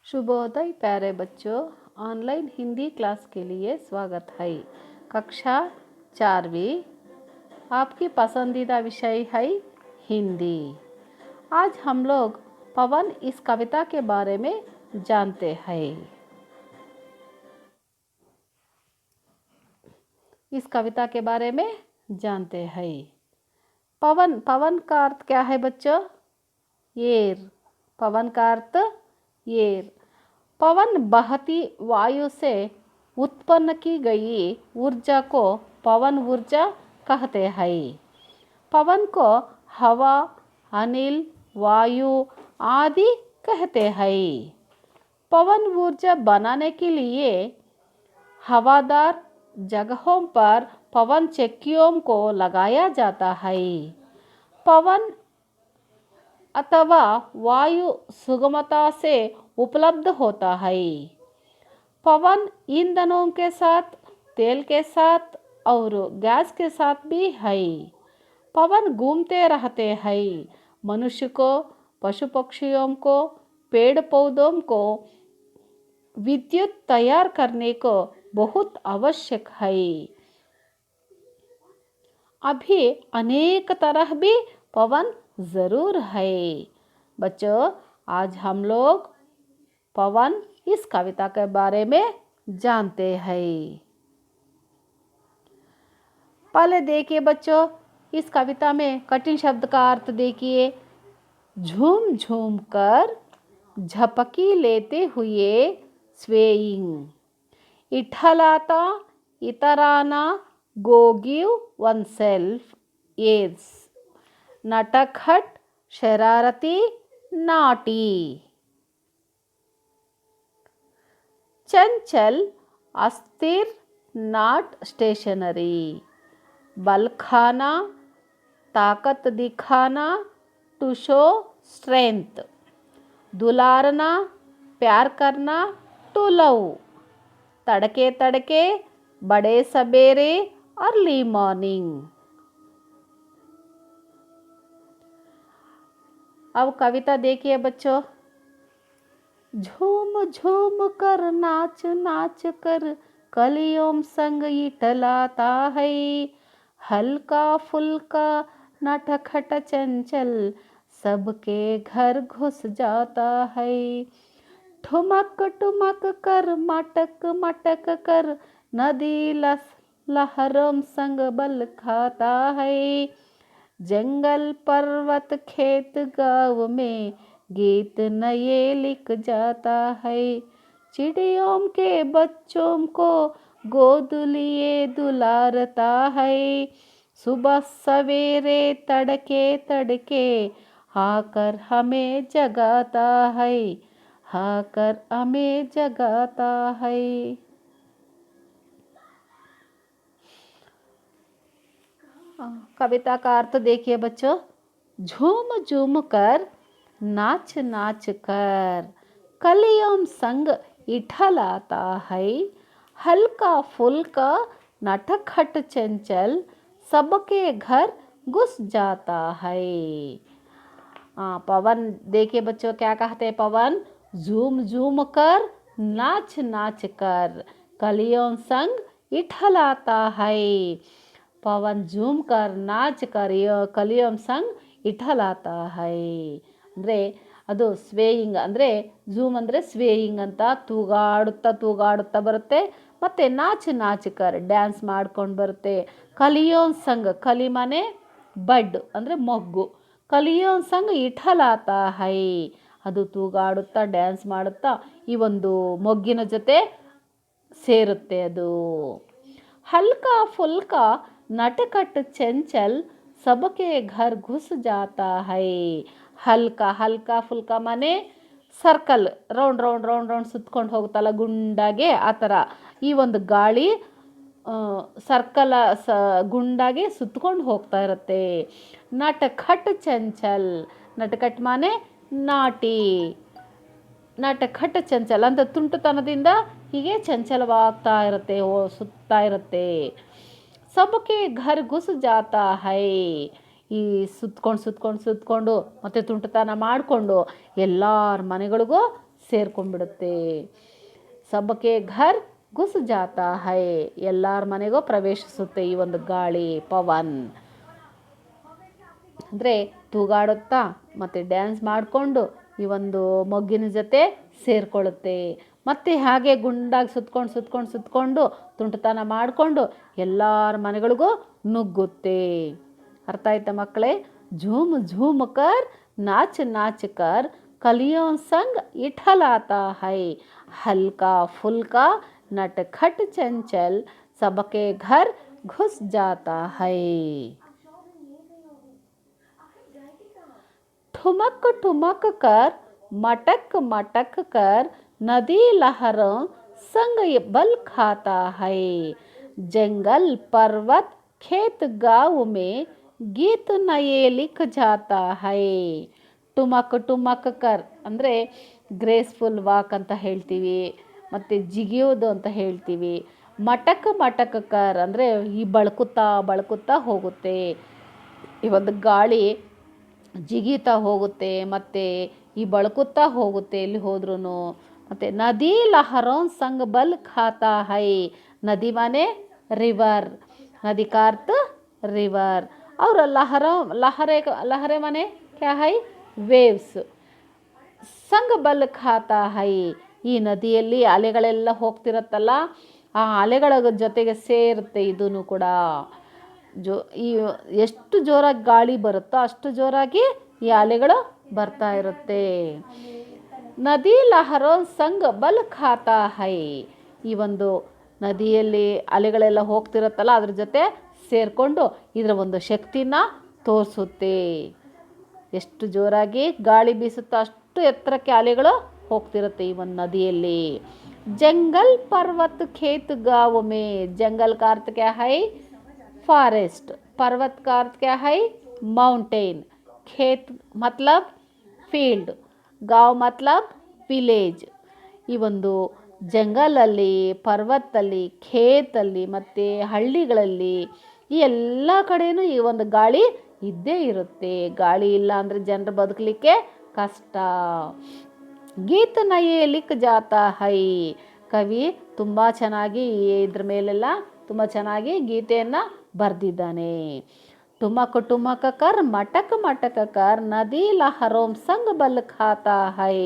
शुभोदय प्यारे बच्चों, online Hindi class के लिए स्वागत है। कक्षा 4वीं, आपकी पसंदीदा विषय है हिंदी। आज हम लोग पवन इस कविता के बारे में जानते हैं। इस कविता के बारे में जानते हैं। पवन, पवन का अर्थ क्या है बच्चों? एयर। पवन का अर्थ एयर। पवन बहती वायु से उत्पन्न की गई ऊर्जा को पवन ऊर्जा कहते हैं। पवन को हवा, अनिल, वायु आदि कहते हैं। पवन ऊर्जा बनाने के लिए हवादार जगहों पर पवन चक्कियों को लगाया जाता है। पवन अथवा वायु सुगमता से उपलब्ध होता है। पवन ईंधनों के साथ, तेल के साथ और गैस के साथ भी है। पवन घूमते रहते हैं। मनुष्य को, पशु पक्षियों को, पेड़ पौधों को विद्युत तैयार करने को बहुत आवश्यक है। अभी अनेक तरह भी पवन ज़रूर है। बच्चों, आज हम लोग पवन इस कविता के बारे में जानते हैं। पहले देखिए बच्चों, इस कविता में कठिन शब्द का अर्थ देखिए। झूम झूम कर झपकी लेते हुए स्वेइंग, इठलाता इतराना, go give oneself airs, नटखट शरारती नाटी, चंचल अस्थिर नॉट स्टेशनरी, बल खाना ताकत दिखाना टू शो स्ट्रेंथ, दुलारना प्यार करना टू लव, तड़के तड़के बड़े सवेरे अर्ली मॉर्निंग। अब कविता देखिए बच्चों। झूम झूम कर नाच नाच कर कलियों संग इठलाता है, हल्का फुल्का नटखट चंचल सबके घर घुस जाता है। ठुमक ठुमक कर मटक मटक कर नदी लहरों संग बल खाता है, जंगल पर्वत खेत गाँव में गीत नए लिख जाता है। चिड़ियों के बच्चों को गोद लिए दुलारता है, सुबह सवेरे तड़के तड़के आकर हमें जगाता है, आकर हमें जगाता है। कविता का अर्थ देखिए बच्चों। झूम झूम कर नाच नाच कर कलियों संग इठलाता है, हल्का फुल्का नटखट चंचल सबके घर घुस जाता है। पवन देखिए बच्चों क्या कहते हैं। पवन झूम झूम कर नाच नाच कर कलियों संग इठलाता है। पवन झूम कर नाच कर कलियों संग इठलाता है ಅಂದರೆ ಅದು ಸ್ವೇಯಿಂಗ್ ಅಂದರೆ ಝೂಮ್ ಅಂದರೆ ಸ್ವೇಯಿಂಗ್ ಅಂತ ತೂಗಾಡುತ್ತಾ ತೂಗಾಡುತ್ತಾ ಬರುತ್ತೆ. ಮತ್ತು ನಾಚ್ ನಾಚ್ಕರ್ ಡ್ಯಾನ್ಸ್ ಮಾಡ್ಕೊಂಡು ಬರುತ್ತೆ. ಕಲಿಯೋನ್ ಸಂಗ್, ಕಲಿ ಮನೆ ಬಡ್ ಅಂದರೆ ಮೊಗ್ಗು, ಕಲಿಯೋನ್ ಸಂಗ್ ಇಠಲಾತಾ ಹೈ, ಅದು ತೂಗಾಡುತ್ತಾ ಡ್ಯಾನ್ಸ್ ಮಾಡುತ್ತಾ ಈ ಒಂದು ಮೊಗ್ಗಿನ ಜೊತೆ ಸೇರುತ್ತೆ ಅದು. ಹಲ್ಕಾ ಫುಲ್ಕಾ नटखट चंचल सबके घर घुस जाता है। हल्का हल्का फुल्का माने circle, round round round round ಸುತ್ಕೊಂಡು ಹೋಗುತ್ತಲ್ಲ ಗುಂಡಾಗೆ, ಆ ಥರ ಈ ಒಂದು ಗಾಳಿ ಸರ್ಕಲ್ ಗುಂಡಾಗಿ ಸುತ್ಕೊಂಡು ಹೋಗ್ತಾ ಇರುತ್ತೆ. ನಟಖಟ್ ಚಂಚಲ್, ನಟಖಟ್ ಮಾನೆ ನಾಟಿ, ನಟಖಟ್ ಚಂಚಲ್ ಅಂತ ತುಂಟುತನದಿಂದ ಹೀಗೆ ಚಂಚಲವಾಗ್ತಾ ಇರುತ್ತೆ, ಸುತ್ತಾ ಇರುತ್ತೆ. सबके घर घुस जाता है, ಈ ಸುತ್ಕೊಂಡು ಸುತ್ಕೊಂಡು ಸುತ್ಕೊಂಡು ಮತ್ತು ತುಂಟತನ ಮಾಡಿಕೊಂಡು ಎಲ್ಲರ ಮನೆಗಳಿಗೂ ಸೇರ್ಕೊಂಡ್ಬಿಡುತ್ತೆ. ಸಬಕೆ ಘರ್ ಘುಸ್ ಜಾತಾ ಹೈ, ಎಲ್ಲರ ಮನೆಗೂ ಪ್ರವೇಶಿಸುತ್ತೆ ಈ ಒಂದು ಗಾಳಿ ಪವನ್. ಅಂದರೆ ತೂಗಾಡುತ್ತಾ ಮತ್ತು ಡ್ಯಾನ್ಸ್ ಮಾಡಿಕೊಂಡು ಈ ಒಂದು ಮೊಗ್ಗಿನ ಜೊತೆ ಸೇರಿಕೊಳ್ಳುತ್ತೆ. ಮತ್ತು ಹಾಗೆ ಗುಂಡಾಗಿ ಸುತ್ಕೊಂಡು ತುಂಟತನ ಮಾಡಿಕೊಂಡು ಎಲ್ಲರ ಮನೆಗಳಿಗೂ ನುಗ್ಗುತ್ತೆ. ಅರ್ಥ ಆಯ್ತಾ ಮಕ್ಕಳೇ? ಝೂಮ್ ಝೂಮ್ ಕರ್ ನಾಚ್ ನಾಚ್ ಕರ್ ಕಲಿಯೋं संग इठलाता है, हल्का फुल्का नटखट चंचल सबके घर घुस जाता है. ठुमक ठुमक कर मटक मटक कर नदी लहरों संग बल खाता है, जंगल पर्वत खेत गाँव में गीत नए लिख जाता है. ಟುಮಕ್ ಟುಮಕ್ ಕರ್ ಅಂದರೆ ಗ್ರೇಸ್ಫುಲ್ ವಾಕ್ ಅಂತ ಹೇಳ್ತೀವಿ, ಮತ್ತು ಜಿಗಿಯೋದು ಅಂತ ಹೇಳ್ತೀವಿ. ಮಟಕ್ ಮಟಕ್ ಕರ್ ಅಂದರೆ ಈ ಬಳ್ಕುತ್ತಾ ಹೋಗುತ್ತೆ. ಈ ಒಂದು ಗಾಳಿ ಜಿಗಿತಾ ಹೋಗುತ್ತೆ ಮತ್ತು ಈ ಬಳ್ಕುತ್ತಾ ಹೋಗುತ್ತೆ ಎಲ್ಲಿ ಹೋದ್ರೂ. ಮತ್ತು ನದಿ ಲಹರೋನ್ ಸಂಗ್ ಬಲ್ ಖಾತಾ ಹೈ, ನದಿ ಮಾನೆ ರಿವರ್, ನದಿ का अर्थ रिवर और लहरे माने क्या है, ವೇವ್ಸ್. ಸಂಗ ಬಲ್ ಖಾತಾ ಹೈ, ಈ ನದಿಯಲ್ಲಿ ಅಲೆಗಳೆಲ್ಲ ಹೋಗ್ತಿರತ್ತಲ್ಲ, ಆ ಅಲೆಗಳ ಜೊತೆಗೆ ಸೇರುತ್ತೆ ಇದೂ ಕೂಡ. ಈ ಎಷ್ಟು ಜೋರಾಗಿ ಗಾಳಿ ಬರುತ್ತೋ ಅಷ್ಟು ಜೋರಾಗಿ ಈ ಅಲೆಗಳು ಬರ್ತಾ ಇರುತ್ತೆ. ನದಿ ಲಹರೋ ಸಂಗ ಬಲ್ ಖಾತಾ ಹೈ, ಈ ಒಂದು ನದಿಯಲ್ಲಿ ಅಲೆಗಳೆಲ್ಲ ಹೋಗ್ತಿರುತ್ತಲ್ಲ ಅದ್ರ ಜೊತೆ ಸೇರಿಕೊಂಡು ಇದರ ಒಂದು ಶಕ್ತಿನ ತೋರಿಸುತ್ತೆ. ಎಷ್ಟು ಜೋರಾಗಿ ಗಾಳಿ ಬೀಸುತ್ತೋ ಅಷ್ಟು ಎತ್ತರಕ್ಕೆ ಅಲೆಗಳು ಹೋಗ್ತಿರುತ್ತೆ ಈ ಒಂದು ನದಿಯಲ್ಲಿ. जंगल पर्वत खेत गाँव में, जंगल का अर्थ क्या है, फॉरेस्ट, पर्वत का अर्थ क्या है, माउंटेन, खेत मतलब फील्ड, गाँव मतलब ವಿಲೇಜ್. ಈ ಒಂದು ಜಂಗಲಲ್ಲಿ, ಪರ್ವತದಲ್ಲಿ, ಖೇತಲ್ಲಿ ಮತ್ತು ಹಳ್ಳಿಗಳಲ್ಲಿ ಈ ಎಲ್ಲ ಕಡೆಯೂ ಈ ಒಂದು ಗಾಳಿ ಇದ್ದೇ ಇರುತ್ತೆ. ಗಾಳಿ ಇಲ್ಲ ಅಂದರೆ ಜನರು ಬದುಕಲಿಕ್ಕೆ ಕಷ್ಟ. ಗೀತ್ ನಯೇ ಲಿಖ್ ಜಾತಾ ಹೈ, ಕವಿ ತುಂಬ ಚೆನ್ನಾಗಿ ಇದ್ರ ಮೇಲೆಲ್ಲ ತುಂಬ ಚೆನ್ನಾಗಿ ಗೀತೆಯನ್ನು ಬರೆದಿದ್ದಾನೆ. ಟುಮಕ್ ಟುಮಕ್ ಕರ್ ಮಟಕ್ ಮಟಕ್ ಕರ್ ನದಿ ಲಹರೋಂ ಸಂಗ್ ಬಲ್ ಖಾತಾ ಹೈ,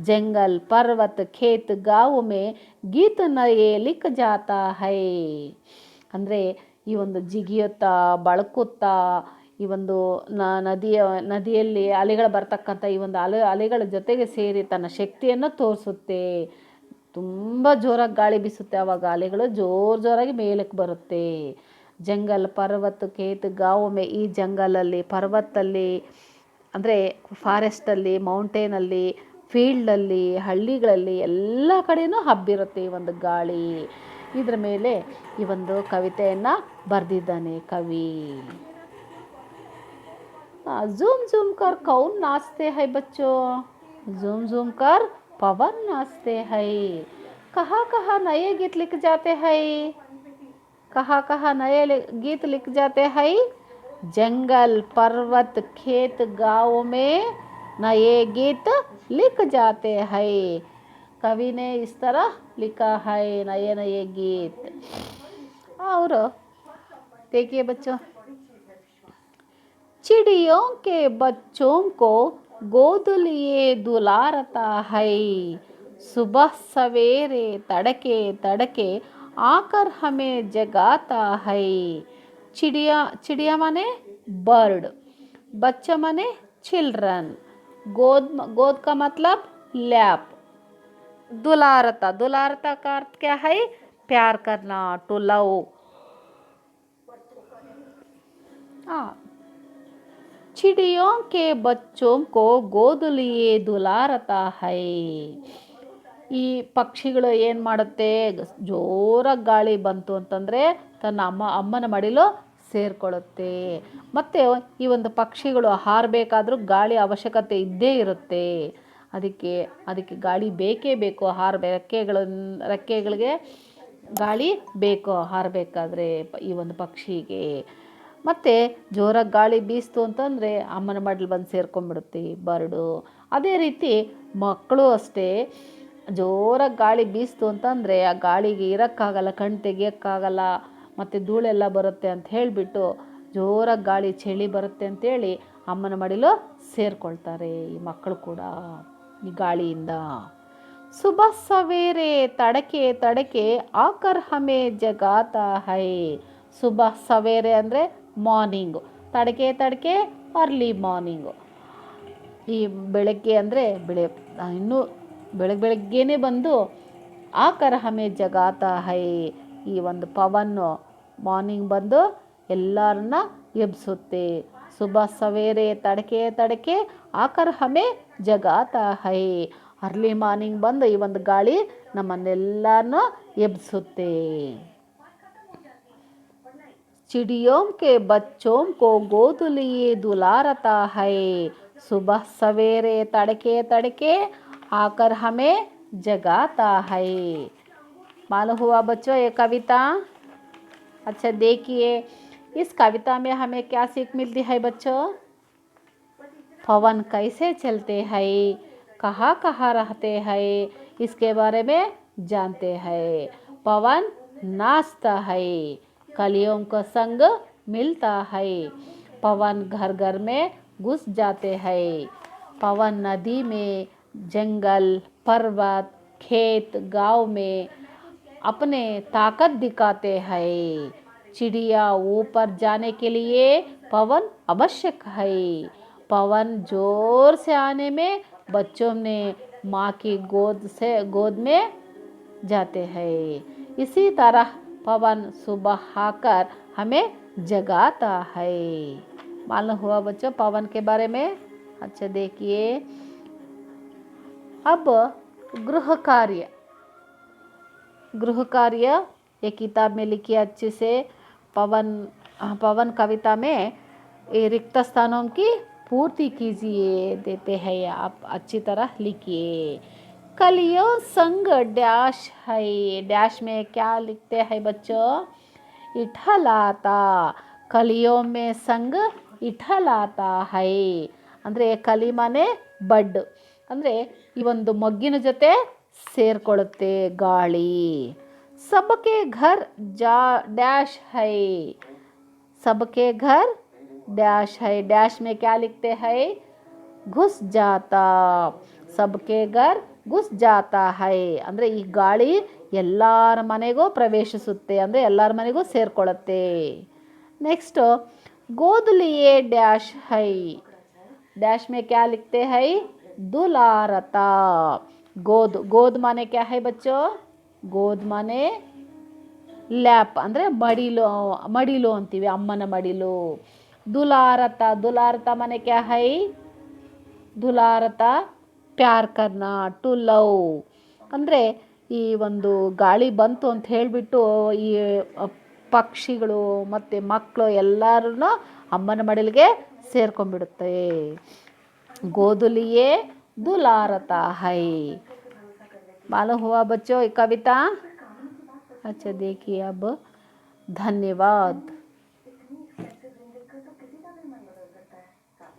ಜಂಗಲ್ ಪರ್ವತ್ ಖೇತ್ ಗಾँव में ಗೀತ್ ನಯೇ ಲಿಖ್ ಜಾತಾ ಹೈ. ಅಂದರೆ ಈ ಒಂದು ಜಿಗಿಯುತ್ತಾ ಬಳ್ಕುತ್ತಾ ಈ ಒಂದು ನದಿಯಲ್ಲಿ ಅಲೆಗಳು ಬರ್ತಕ್ಕಂಥ ಈ ಒಂದು ಅಲೆಗಳ ಜೊತೆಗೆ ಸೇರಿ ತನ್ನ ಶಕ್ತಿಯನ್ನು ತೋರಿಸುತ್ತೆ. ತುಂಬ ಜೋರಾಗಿ ಗಾಳಿ ಬೀಸುತ್ತೆ, ಆವಾಗ ಅಲೆಗಳು ಜೋರಾಗಿ ಮೇಲಕ್ಕೆ ಬರುತ್ತೆ. ಜಂಗಲ್ ಪರ್ವತ ಖೇತ್ ಗಾँव में, ಈ ಜಂಗಲಲ್ಲಿ, ಪರ್ವತಲ್ಲಿ ಅಂದರೆ ಫಾರೆಸ್ಟಲ್ಲಿ, ಮೌಂಟೇನಲ್ಲಿ, ಫೀಲ್ಡಲ್ಲಿ, ಹಳ್ಳಿಗಳಲ್ಲಿ ಎಲ್ಲ ಕಡೆಯೂ ಹಬ್ಬಿರುತ್ತೆ ಈ ಒಂದು ಗಾಳಿ. ಇದರ ಮೇಲೆ ಈ ಒಂದು ಕವಿತೆಯನ್ನು ಬರೆದಿದ್ದಾನೆ ಕವಿ. झूम झूम कर कौन नाचते हैं बच्चों, झूम झूम कर पवन नाचते हैं, कहाँ कहाँ नए गीत लिख जाते हैं, कहाँ कहाँ नए गीत लिख जाते हैं, जंगल पर्वत खेत गाँव में नए गीत लिख जाते हैं. कवि ने इस तरह लिखा है नए नए गीत. और देखिए बच्चों, चिड़ियों के बच्चों को गोद लिए दुलारता है, सुबह सवेरे तड़के तड़के आकर हमें जगाता है. चिड़िया माने बर्ड, बच्चा माने चिल्ड्रन, गोद का मतलब लैप, दुलारता का अर्थ क्या है, प्यार करना, टू लव. चिड़ियों के बच्चों को गोद लिए दुलारता है. ಈ ಪಕ್ಷಿಗಳು ಏನು ಮಾಡುತ್ತೆ, ಜೋರಾಗಿ ಗಾಳಿ ಬಂತು ಅಂತಂದರೆ ತನ್ನ ಅಮ್ಮನ ಮಡಿಲು ಸೇರಿಕೊಳ್ಳುತ್ತೆ. ಮತ್ತು ಈ ಒಂದು ಪಕ್ಷಿಗಳು ಹಾರಬೇಕಾದ್ರೂ ಗಾಳಿ ಅವಶ್ಯಕತೆ ಇದ್ದೇ ಇರುತ್ತೆ. ಅದಕ್ಕೆ ಗಾಳಿ ಬೇಕೇ ಬೇಕು. ರೆಕ್ಕೆಗಳಿಗೆ ಗಾಳಿ ಬೇಕು ಹಾರಬೇಕಾದ್ರೆ ಈ ಒಂದು ಪಕ್ಷಿಗೆ. ಮತ್ತು ಜೋರಾಗಿ ಗಾಳಿ ಬೀಸ್ತು ಅಂತಂದರೆ ಅಮ್ಮನ ಮಡ್ಲು ಬಂದು ಸೇರ್ಕೊಂಡ್ಬಿಡುತ್ತೆ ಬರ್ಡು. ಅದೇ ರೀತಿ ಮಕ್ಕಳು ಅಷ್ಟೇ, ಜೋರಾಗಿ ಗಾಳಿ ಬೀಸ್ತು ಅಂತಂದರೆ ಆ ಗಾಳಿಗೆ ಇರೋಕ್ಕಾಗಲ್ಲ, ಕಣ್ಣು ತೆಗಿಯೋಕ್ಕಾಗಲ್ಲ, ಮತ್ತು ಧೂಳೆಲ್ಲ ಬರುತ್ತೆ ಅಂತ ಹೇಳಿಬಿಟ್ಟು ಜೋರಾಗಿ ಗಾಳಿ ಚಳಿ ಬರುತ್ತೆ ಅಂತೇಳಿ ಅಮ್ಮನ ಮಡಿಲು ಸೇರಿಕೊಳ್ತಾರೆ ಈ ಮಕ್ಕಳು ಕೂಡ ಈ ಗಾಳಿಯಿಂದ. ಸುಬಹ ಸವೇರೆ ತಡಕೆ ತಡಕೆ ಆಕರ್ ಹಮೆ ಜಗಾತಾ ಹೈ. ಸುಬಹ ಸವೇರೆ ಅಂದರೆ ಮಾರ್ನಿಂಗು, ತಡಕೆ ತಡಕೆ ಅರ್ಲಿ ಮಾರ್ನಿಂಗು. ಈ ಬೆಳಗ್ಗೆ ಅಂದರೆ ಇನ್ನೂ ಬೆಳಗ್ಗೆನೇ ಬಂದು ಆಕರ್ ಹಮೆ ಜಗಾತಾ ಹೈ, ಈ ಒಂದು ಪವನ್ನು ಮಾರ್ನಿಂಗ್ ಬಂದು ಎಲ್ಲರನ್ನ ಎಬ್ಬಿಸುತ್ತೆ. ಸುಬಹ ಸವೇರೆ ತಡಕೆ ತಡಕೆ ಆಕರ್ ಹಮೆ ಜಗಾತಾ ಹೈ, ಅರ್ಲಿ ಮಾರ್ನಿಂಗ್ ಬಂದು ಈ ಒಂದು ಗಾಳಿ ನಮ್ಮನ್ನೆಲ್ಲರನ್ನೂ ಎಬ್ಬಿಸುತ್ತೆ. चिड़ियों के बच्चों को गोद लिए दुलारता है. सुबह सवेरे तड़के तड़के आकर हमें जगाता है. मालूम हुआ बच्चों ये कविता? अच्छा देखिए, इस कविता में हमें क्या सीख मिलती है बच्चों? पवन कैसे चलते हैं, कहाँ कहाँ रहते हैं, इसके बारे में जानते हैं. पवन नाचता है, कलियों का संग मिलता है. पवन घर घर में घुस जाते हैं. पवन नदी में, जंगल, पर्वत, खेत, गांव में अपने ताकत दिखाते हैं. चिड़िया ऊपर जाने के लिए पवन आवश्यक है. पवन जोर से आने में बच्चों ने माँ की गोद में जाते हैं. इसी तरह पवन सुबह आकर हमें जगाता है. मालूम हुआ बच्चों पवन के बारे में? अच्छा देखिए, अब गृह कार्य ये किताब में लिखिए अच्छे से. पवन कविता में ये रिक्त स्थानों की पूर्ति कीजिए देते हैं, आप अच्छी तरह लिखिए. कलियों संग डैश है, डैश में क्या लिखते हैं बच्चों? इठलाता. कलियों में संग इठलाता है ಅಂದರೆ ಕಲಿ ಮನೆ ಬಡ್ ಅಂದರೆ ಈ ಒಂದು ಮೊಗ್ಗಿನ ಜೊತೆ ಸೇರಿಕೊಳ್ಳುತ್ತೆ ಗಾಳಿ. सबके घर जा डैश है. सबके घर डैश है, डैश में क्या लिखते हैं? घुस जाता. सबके घर घुस जाता है ಅಂದರೆ ಈ ಗಾಳಿ ಎಲ್ಲರ ಮನೆಗೂ ಪ್ರವೇಶಿಸುತ್ತೆ, ಅಂದರೆ ಎಲ್ಲರ ಮನೆಗೂ ಸೇರಿಕೊಳ್ಳುತ್ತೆ. ನೆಕ್ಸ್ಟು गोद लिए डैश है. डैश में क्या लिखते हैं? दुलारता. गोद माने क्या है बच्चों? गोद माने ಲ್ಯಾಪ್ ಅಂದರೆ ಮಡಿಲು ಅಂತೀವಿ, ಅಮ್ಮನ ಮಡಿಲು. दुलारता माने क्या है? दुलारता ಪ್ಯಾರ್ ಕರ್ನ, ಟು ಲವ್. ಅಂದರೆ ಈ ಒಂದು ಗಾಳಿ ಬಂತು ಅಂತ ಹೇಳಿಬಿಟ್ಟು ಈ ಪಕ್ಷಿಗಳು ಮತ್ತು ಮಕ್ಕಳು ಎಲ್ಲರೂ ಅಮ್ಮನ ಮಡಿಲಿಗೆ ಸೇರ್ಕೊಂಡ್ಬಿಡುತ್ತೆ. गोद लिए दुलारता है. मालूम हुआ बच्चों ये कविता? अच्छा देखिए अब, धन्यवाद.